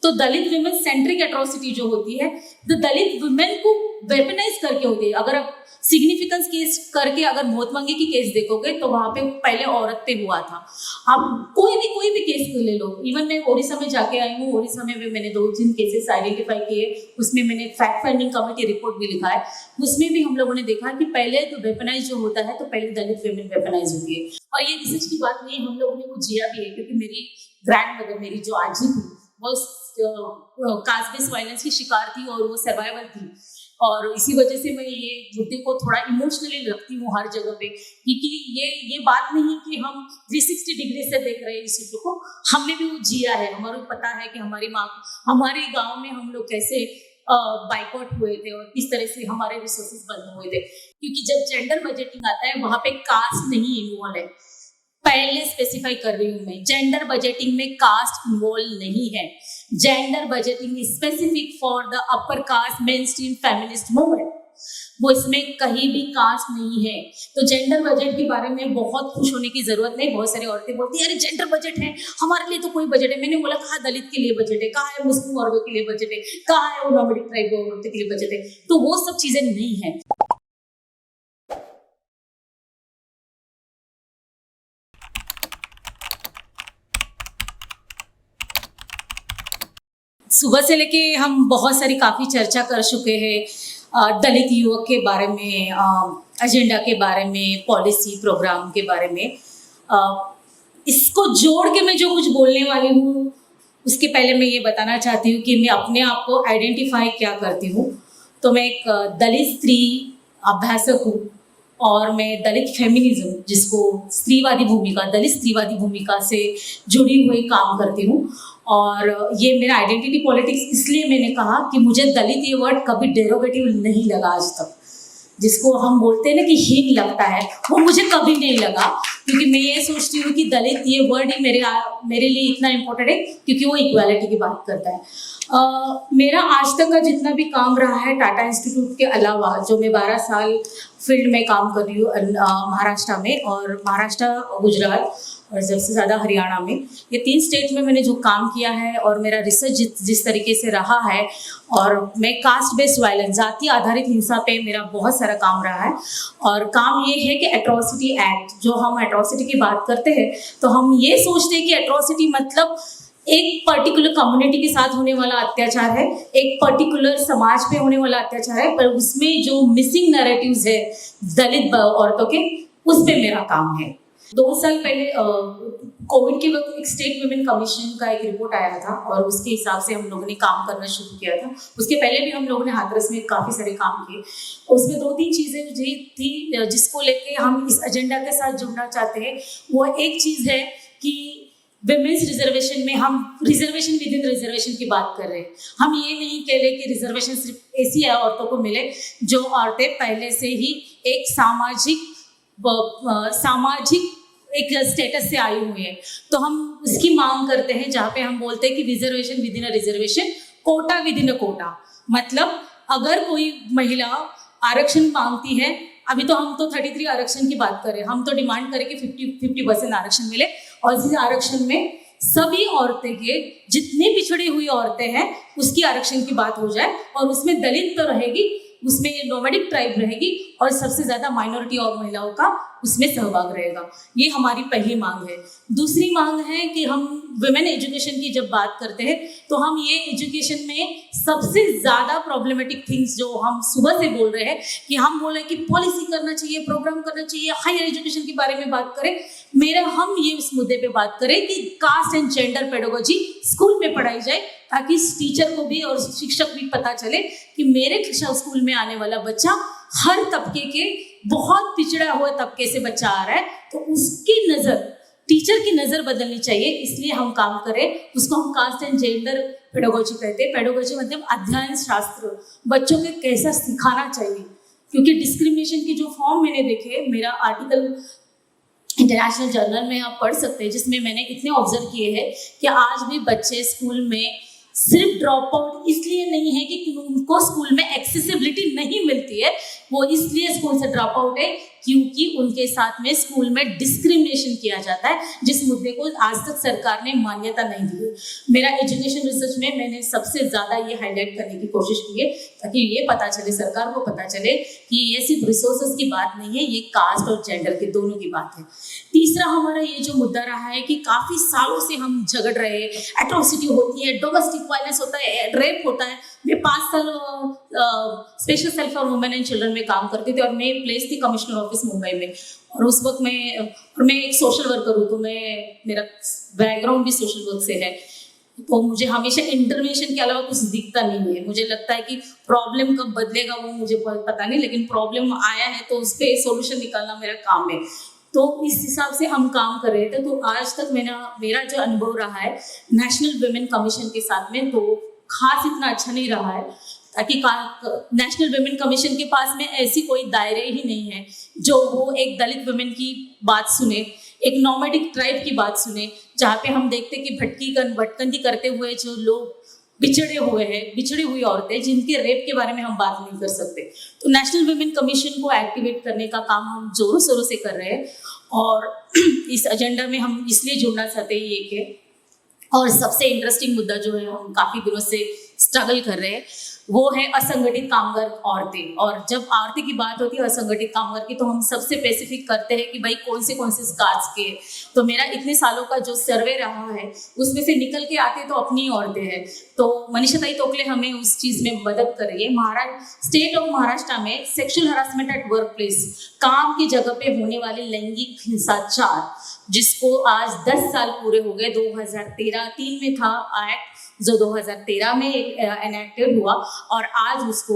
तो दलित women centric atrocity जो होती है, तो दलित वुमेन को वेपनाइज करके होती है। अगर आप सिग्निफिकेंस केस करके अगर मोहतमंगी की केस देखोगे तो वहां पे पहले औरत पे हुआ था। आप कोई भी केस ले लो, इवन मैं ओडिशा में जाके आई हूँ, ओडिशा में भी मैंने 2-3 केसेस आइडेंटिफाई किए, उसमें मैंने फैक्ट फाइंडिंग कमेटी रिपोर्ट भी लिखा है। उसमें भी हम लोगों ने देखा कि पहले तो वेपनाइज जो होता है तो पहले दलित विमेन वेपनाइज होती है। और ये रिसर्च की बात नहीं, हम लोगों ने वो जिया भी है, क्योंकि मेरी ग्रैंड मदर, मेरी जो आजी थी, वो कास्ट बेस्ड वायलेंस की शिकार थी और वो सर्वाइवर थी। और इसी वजह से मैं ये मुद्दे को थोड़ा इमोशनली रखती हूँ हर जगह पे, क्योंकि ये बात नहीं कि हम 360 डिग्री से देख रहे हैं इस चीज़ों को, हमने भी वो जिया है, हमारे पता है कि हमारी माँ, हमारे गांव में हम लोग कैसे बाइकआउट हुए थे और किस तरह से हमारे रिसोर्सेज बंद हुए थे। क्योंकि जब जेंडर बजटिंग आता है वहां पे कास्ट नहीं इन्वॉल्व है, पहले स्पेसिफाई कर रही हूं मैं, जेंडर बजटिंग में कास्ट इन्वॉल्व नहीं है। Gender budgeting is specific for the upper caste main stream feminist movement, वो इसमें कहीं भी कास्ट नहीं है। तो जेंडर बजट के बारे में बहुत खुश होने की जरूरत नहीं। बहुत सारी औरतें बोलती है अरे जेंडर बजट है, हमारे लिए तो कोई बजट है। मैंने बोला कहाँ दलित के लिए बजट है, कहाँ है मुस्लिम औरतों के लिए बजट है, कहाँ है वो नॉमिनेट ट्राइब औरतों के लिए बजट है। तो वो सब चीजें नहीं है। सुबह से लेके हम बहुत सारी काफ़ी चर्चा कर चुके हैं दलित युवक के बारे में, एजेंडा के बारे में, पॉलिसी प्रोग्राम के बारे में। इसको जोड़ के मैं जो कुछ बोलने वाली हूँ उसके पहले मैं ये बताना चाहती हूँ कि मैं अपने आप को आइडेंटिफाई क्या करती हूँ। तो मैं एक दलित स्त्री अभ्यासक हूँ और मैं दलित फेमिनिज्म, जिसको स्त्रीवादी भूमिका, दलित स्त्रीवादी भूमिका से जुड़ी हुई काम करती हूँ। और ये मेरा आइडेंटिटी पॉलिटिक्स इसलिए मैंने कहा कि मुझे दलित ये वर्ड कभी डेरोगेटिव नहीं लगा आज तक। जिसको हम बोलते हैं ना कि हीन लगता है, वो मुझे कभी नहीं लगा, क्योंकि मैं ये सोचती हूँ कि दलित ये वर्ड ही मेरे लिए इतना इम्पोर्टेंट है क्योंकि वो इक्वालिटी की बात करता है। मेरा आज तक का जितना भी काम रहा है टाटा इंस्टीट्यूट के अलावा, जो मैं 12 साल फील्ड में काम कर रही हूँ महाराष्ट्र में, और महाराष्ट्र, गुजरात और सबसे ज़्यादा हरियाणा में, ये 3 स्टेट में मैंने जो काम किया है और मेरा रिसर्च जिस तरीके से रहा है, और मैं कास्ट बेस्ड वायलेंस, जाति आधारित हिंसा पे मेरा बहुत सारा काम रहा है। और काम ये है कि एट्रोसिटी एक्ट, जो हम एट्रोसिटी की बात करते हैं तो हम ये सोचते हैं कि एट्रोसिटी मतलब एक पर्टिकुलर कम्युनिटी के साथ होने वाला अत्याचार है, एक पर्टिकुलर समाज पे होने वाला अत्याचार है, पर उसमें जो मिसिंग नैरेटिव्स है दलित औरतों के, उस पे मेरा काम है। 2 साल पहले कोविड के वक्त एक स्टेट वुमेन कमीशन का एक रिपोर्ट आया था और उसके हिसाब से हम लोगों ने काम करना शुरू किया था। उसके पहले भी हम लोगों ने हाथरस में काफ़ी सारे काम किए। उसमें 2-3 चीज़ें थी जिसको लेके हम इस एजेंडा के साथ जुड़ना चाहते हैं। वो एक चीज़ है कि विमेंस रिजर्वेशन में हम रिजर्वेशन विद इन रिजर्वेशन की बात कर रहे हैं। हम ये नहीं कह रहे कि रिजर्वेशन सिर्फ ऐसी औरतों को मिले जो औरतें पहले से ही एक सामाजिक एक स्टेटस से आई हुई है। तो हम उसकी मांग करते हैं, जहाँ पे हम बोलते हैं कि reservation within a reservation, quota within a quota. मतलब अगर कोई महिला आरक्षण मांगती है, अभी तो हम तो 33 आरक्षण की बात करें, हम तो डिमांड करें कि 50% आरक्षण मिले, और इस आरक्षण में सभी औरतें के, जितनी पिछड़ी हुई औरतें हैं उसकी आरक्षण की बात हो जाए, और उसमें दलित तो रहेगी, उसमें नोमैडिक ट्राइब रहेगी, और सबसे ज्यादा माइनॉरिटी और महिलाओं का उसमें सहभाग रहेगा। ये हमारी पहली मांग है। दूसरी मांग है कि हम वुमेन एजुकेशन की जब बात करते हैं तो हम ये एजुकेशन में सबसे ज्यादा प्रॉब्लमेटिक थिंग्स जो हम सुबह से बोल रहे हैं कि हम बोल रहे हैं कि पॉलिसी करना चाहिए, प्रोग्राम करना चाहिए, हायर एजुकेशन के बारे में बात करें। हम ये उस मुद्दे पे बात करें कि caste and gender pedagogy school में पढ़ाई जाए, ताकि टीचर को भी और शिक्षक भी पता चले कि मेरे स्कूल में आने वाला बच्चा हर तबके के, बहुत पिछड़ा हुए तबके से बच्चा आ रहा है, तो उसकी नज़र, टीचर की नज़र बदलनी चाहिए। इसलिए हम काम करें, उसको हम कास्ट एंड जेंडर पेडागोजी कहते हैं। पेडागोजी मतलब अध्ययन शास्त्र, बच्चों के कैसा सिखाना चाहिए, क्योंकि डिस्क्रिमिनेशन की जो फॉर्म मैंने देखे, मेरा आर्टिकल इंटरनेशनल जर्नल में आप पढ़ सकते हैं, जिसमें मैंने इतने ऑब्जर्व किए हैं कि आज भी बच्चे स्कूल में सिर्फ ड्रॉप आउट इसलिए नहीं है कि उनको स्कूल में एक्सेसिबिलिटी नहीं मिलती है, वो इसलिए स्कूल से ड्रॉप आउट है क्योंकि उनके साथ में स्कूल में डिस्क्रिमिनेशन किया जाता है, जिस मुद्दे को आज तक सरकार ने मान्यता नहीं दी है। मेरा एजुकेशन रिसर्च में मैंने सबसे ज़्यादा ये हाईलाइट करने की कोशिश की है ताकि ये पता चले, सरकार को पता चले कि ये सिर्फ रिसोर्सेज की बात नहीं है, ये कास्ट और जेंडर के दोनों की बात है। तीसरा हमारा ये जो मुद्दा रहा है कि काफ़ी सालों से हम झगड़ रहे हैं, एट्रोसिटी होती है, डोमेस्टिक वायलेंस होता है, रेप होता है। मैं 5 साल special cell for women and children में काम करती थी और मैं प्लेस थी कमिश्नर ऑफिस मुंबई में, और उस वक्त मैं एक सोशल वर्कर हूँ, तो मेरा बैकग्राउंड भी सोशल वर्क से है, तो मुझे हमेशा इंटरवेंशन के अलावा कुछ दिखता नहीं है। मुझे लगता है कि प्रॉब्लम कब बदलेगा वो मुझे पता नहीं, लेकिन प्रॉब्लम आया है तो उस पर सोल्यूशन निकालना मेरा काम है। तो इस हिसाब से हम काम कर रहे थे। तो आज तक मेरा जो अनुभव रहा है नेशनल वुमेन कमीशन के साथ में, तो खास इतना अच्छा नहीं रहा है, ताकि नेशनल वुमेन कमीशन के पास में ऐसी कोई दायरे ही नहीं है जो वो एक दलित वुमेन की बात सुने, एक नॉमेडिक ट्राइब की बात सुने, जहाँ पे हम देखते कि भटकंती करते हुए जो लोग बिछड़ी हुई औरतें जिनके रेप के बारे में हम बात नहीं कर सकते। तो नेशनल वुमेन कमीशन को एक्टिवेट करने का काम हम जोरों शोरों से कर रहे हैं, और इस एजेंडा में हम इसलिए जुड़ना चाहते हैं ये कि, और सबसे इंटरेस्टिंग मुद्दा जो है हम काफ़ी दिनों से स्ट्रगल कर रहे हैं वो है असंगठित कामगार औरतें। और जब औरतें की बात होती है असंगठित कामगार की, तो हम सबसे स्पेसिफिक करते हैं कि भाई कौन से कास्ट के। तो मेरा इतने सालों का जो सर्वे रहा है उसमें से निकल के आते तो अपनी औरतें हैं। तो मनीषा ताई तोकले हमें उस चीज़ में मदद कर रही है। स्टेट ऑफ महाराष्ट्र में sexual harassment at work place, काम की जगह पे होने वाले लैंगिक हिंसाचार, जिसको आज 10 साल पूरे हो गए। 2013 में था एक्ट जो 2013 में एनेक्टेड हुआ, और आज उसको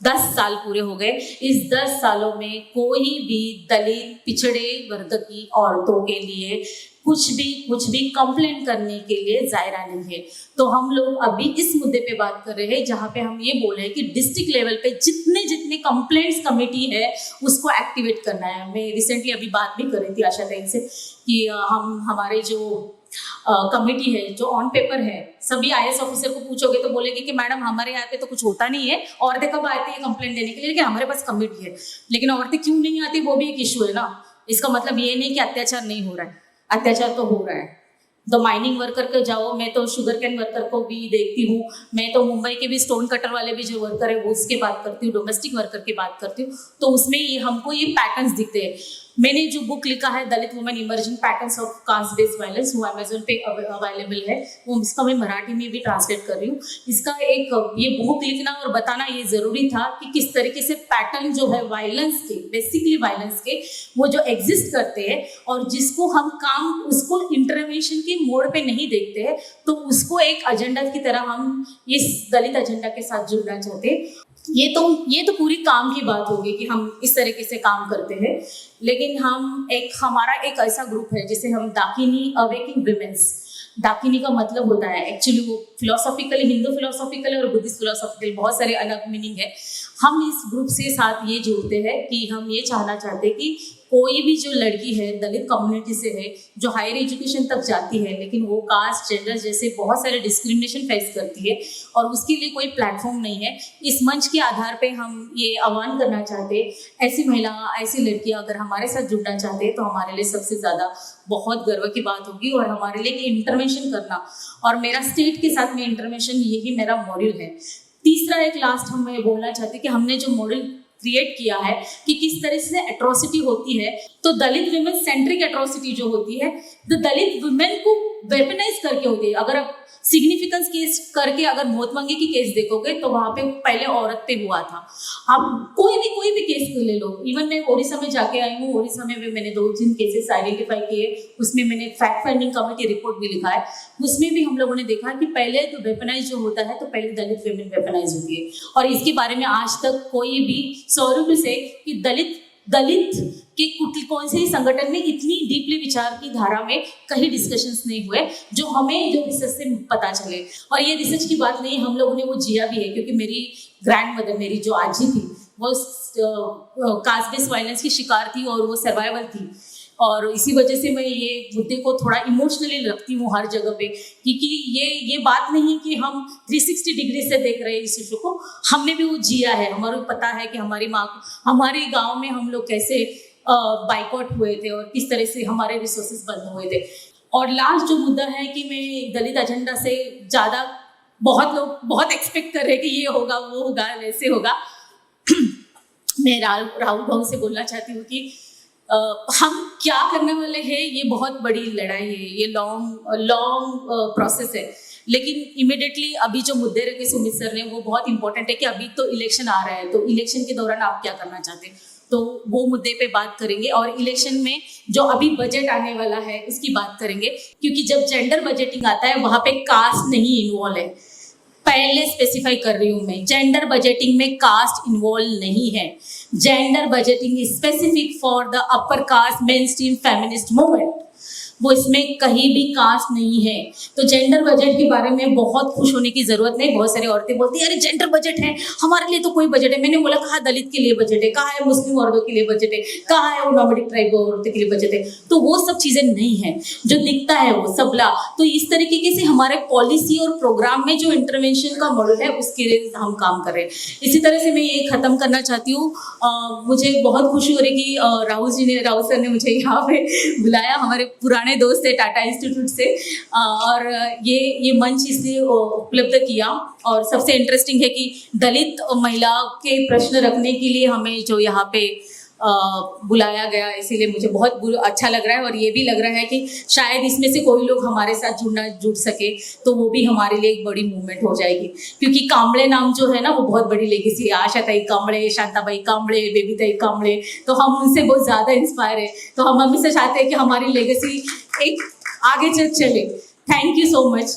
10 साल पूरे हो गए। इस 10 सालों में कोई भी दलित पिछड़े वर्ग की औरतों के लिए कुछ भी कंप्लेंट करने के लिए दायरा नहीं है। तो हम लोग अभी इस मुद्दे पे बात कर रहे हैं जहाँ पे हम ये बोल रहे हैं कि डिस्ट्रिक्ट लेवल पे जितने कंप्लेंट्स कमेटी है उसको एक्टिवेट करना है। मैं रिसेंटली अभी बात भी कर रही थी आशा ताई से कि हमारे जो कमेटी है जो ऑन पेपर है, सभी IAS ऑफिसर को पूछोगे तो बोलेंगे कि मैडम हमारे यहाँ पे तो कुछ होता नहीं है, औरतें कब आती है कंप्लेंट देने के लिए, लेकिन हमारे पास कमेटी है। लेकिन औरतें क्यों नहीं आती वो भी एक इशू है ना। इसका मतलब ये नहीं कि अत्याचार नहीं हो रहा है, अत्याचार तो हो रहा है। तो माइनिंग वर्कर के जाओ, मैं तो शुगर कैन वर्कर को भी देखती हूँ, मैं तो मुंबई के भी स्टोन कटर वाले भी जो वर्कर है वो उसके बात करती हूँ, डोमेस्टिक वर्कर की बात करती हूँ। तो उसमें हमको ये पैटर्न्स दिखते हैं। मैंने जो बुक लिखा है Dalit women emerging patterns of caste based violence, वो अमेजोन पे अवेलेबल है, वो इसका मैं मराठी में भी ट्रांसलेट कर रही हूँ। इसका एक ये बुक लिखना और बताना ये ज़रूरी था कि किस तरीके से पैटर्न जो है वायलेंस के, बेसिकली वायलेंस के, वो जो एग्जिस्ट करते हैं और जिसको हम उसको इंटरवेंशन के मोड पे नहीं देखते हैं, तो उसको एक एजेंडा की तरह हम इस दलित एजेंडा के साथ जुड़ना चाहते हैं। ये तो पूरी काम की बात होगी कि हम इस तरीके से काम करते हैं। लेकिन हमारा एक ऐसा ग्रुप है जिसे हम दाकिनी अवेकिंग विमेंस, दाकिनी का मतलब होता है एक्चुअली वो फिलोसॉफिकली हिंदू फिलोसॉफिकल और बुद्धिस्ट फिलोसॉफिकल बहुत सारे अलग मीनिंग है। हम इस ग्रुप से साथ ये जोड़ते हैं कि हम ये चाहना चाहते हैं कि कोई भी जो लड़की है दलित कम्युनिटी से है जो हायर एजुकेशन तक जाती है लेकिन वो कास्ट जेंडर जैसे बहुत सारे डिस्क्रिमिनेशन फेस करती है और उसके लिए कोई प्लेटफॉर्म नहीं है, इस मंच के आधार पे हम ये आह्वान करना चाहते हैं। ऐसी महिला, ऐसी लड़कियां अगर हमारे साथ जुड़ना चाहते हैं तो हमारे लिए सबसे ज़्यादा बहुत गर्व की बात होगी और हमारे लिए इंटरवेंशन करना, और मेरा स्टेट के साथ में इंटरवेंशन यही मेरा मॉड्यूल है। तीसरा एक लास्ट हम ये बोलना चाहते हैं कि हमने जो मॉड्यूल क्रिएट किया है कि किस तरह से एट्रोसिटी होती है, तो दलित वुमेन सेंट्रिक एट्रोसिटी जो होती है, तो दलित वुमेन को वेपनाइज करके होती है। अगर आप सिग्निफिकेंस केस करके अगर मोहतमंगी की केस देखोगे तो वहाँ पे पहले औरत पे हुआ था। आप कोई भी केस ले लो, इवन मैं ओडिशा में जाके आई हूँ, ओडिशा में भी मैंने 2-3 केसेस आइडेंटिफाई किए, उसमें मैंने फैक्ट फाइंडिंग कमेटी रिपोर्ट भी लिखा है, उसमें भी हम लोगों ने देखा कि पहले तो वेपनाइज जो होता है तो पहले दलित वुमेन वेपनाइज होती है, और इसके बारे में आज तक कोई भी सौरभ से कि दलित के कौन से संगठन में इतनी डीपली विचार की धारा में कहीं डिस्कशंस नहीं हुए जो हमें जो रिसर्च से पता चले। और ये रिसर्च की बात नहीं, हम लोगों ने वो जिया भी है, क्योंकि मेरी ग्रैंड मदर, मेरी जो आजी थी वो कास्ट बेस्ड वायलेंस की शिकार थी और वो सर्वाइवल थी। और इसी वजह से मैं ये मुद्दे को थोड़ा इमोशनली रखती हूँ हर जगह पे, क्योंकि ये बात नहीं है कि हम 360 डिग्री से देख रहे हैं इस इशू को, हमने भी वो जिया है, हमारे को पता है कि हमारी माँ हमारे गांव में हम लोग कैसे बाइकआउट हुए थे और किस तरह से हमारे रिसोर्सेज बंद हुए थे। और लास्ट जो मुद्दा है कि मैं दलित एजेंडा से ज़्यादा बहुत लोग बहुत एक्सपेक्ट कर रहे हैं कि ये होगा वो होगा वैसे होगा। मैं राहुल भाऊ से बोलना चाहती हूँ कि हम क्या करने वाले हैं, ये बहुत बड़ी लड़ाई है, ये लॉन्ग प्रोसेस है, लेकिन इमिडिएटली अभी जो मुद्दे रखे सुमित सर ने वो बहुत इंपॉर्टेंट है कि अभी तो इलेक्शन आ रहा है, तो इलेक्शन के दौरान आप क्या करना चाहते हैं, तो वो मुद्दे पे बात करेंगे। और इलेक्शन में जो अभी बजट आने वाला है उसकी बात करेंगे, क्योंकि जब जेंडर बजटिंग आता है वहाँ पे कास्ट नहीं इन्वॉल्व है। पहले स्पेसिफाई कर रही हूँ मैं, जेंडर बजटिंग में कास्ट इन्वॉल्व नहीं है। Gender budgeting is specific for the upper caste main stream feminist movement, वो इसमें कहीं भी कास्ट नहीं है। तो जेंडर बजट के बारे में बहुत खुश होने की जरूरत नहीं। बहुत सारी औरतें बोलती है अरे जेंडर बजट है, हमारे लिए तो कोई बजट है। मैंने बोला कहाँ दलित के लिए बजट है, कहाँ है मुस्लिम औरतों के लिए बजट है, कहाँ है वो नॉमेडिक ट्राइब औरतों के लिए बजट है। तो वो सब चीजें नहीं है, जो दिखता है वो सबला। तो इस तरीके से हमारे पॉलिसी और प्रोग्राम में जो इंटरवेंशन का मॉडल है उसके लिए हम काम कर रहे हैं। इसी तरह से मैं ये खत्म करना चाहती हूँ। मुझे बहुत खुशी हो रही कि राहुल सर ने मुझे यहाँ पे बुलाया, हमारे पुराने दोस्त है टाटा इंस्टीट्यूट से, और ये मंच इसलिए उपलब्ध किया। और सबसे इंटरेस्टिंग है कि दलित महिला के प्रश्न रखने के लिए हमें जो यहाँ पे बुलाया गया, इसीलिए मुझे बहुत अच्छा लग रहा है। और ये भी लग रहा है कि शायद इसमें से कोई लोग हमारे साथ जुड़ सके, तो वो भी हमारे लिए एक बड़ी मूवमेंट हो जाएगी। क्योंकि कांबळे नाम जो है ना वो बहुत बड़ी लेगेसी है। आशाताई कांबळे, शांताबाई कांबळे, बेबीताई कांबळे, तो हम उनसे बहुत ज़्यादा इंस्पायर है। तो हम हमेशा चाहते हैं कि हमारी लेगेसी एक आगे चले। Thank you so much.